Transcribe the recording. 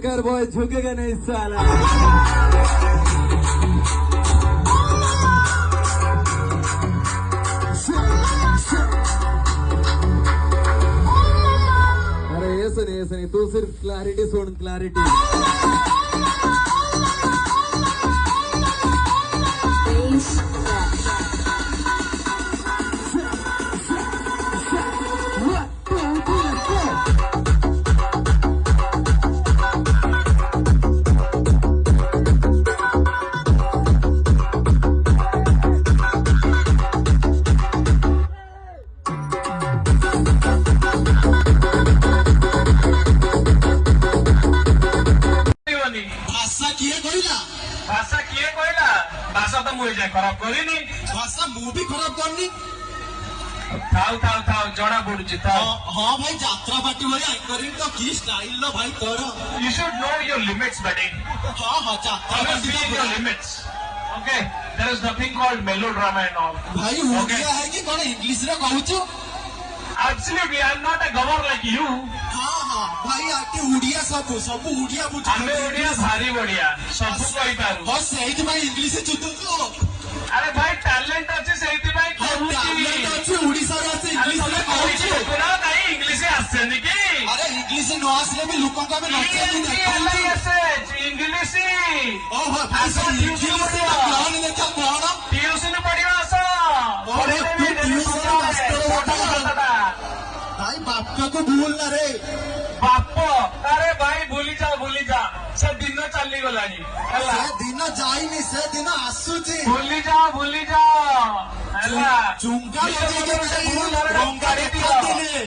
बेकार बॉय झुकेगा नहीं साला। अरे ये सुनी तू सिर्फ क्लैरिटी सुन क्लैरिटी। भाषा किए कहला भाषा तो मुझे खराब करनी भाषा मु भी खराब करनी थाउ थाउ थाउ जड़ा पड़ुची थाउ। हाँ भाई यात्रा पार्टी भाई एंकरिंग तो की स्टाइल लो भाई तोर। You should know your limits, buddy. हाँ हाँ यात्रा Always be in your limits. Okay, there is nothing called melodrama and all. भाई उड़िया है कि कौन इंग्लिश रे कहूचु? Absolutely, I am not a gover like you. हाँ हाँ भाई आके उड़िया सबू सबू उड़िया बुझ। हमें उड़िया भारी बढ़िया सबू कही पारू। बस सही भाई इंग्लिश चुतु तो। अरे भाई टैलेंट अच्छे सही भाई टैलेंट अच्छे उड़ीसा रे अच्छे इंग्लिश रे कहूचु। पुना नहीं इंग्लिश आसे निकी। अरे इंग्लिश नो आसले भी लोगों का में नचे नहीं कहूचु। इंग्लिश ओ भाई सर इंग्लिश रे कौन लेखा कौन? ट्यूशन पढ़िवा आसा। अरे तू ट्यूशन मास्टर होता भाई बाप को भूल ना रे। बाप अरे भाई भूली जा से दिन चली गलानी से दिन जाइनी से दिन आसुची। भूली जा चुंका लगे के भूल रंगारी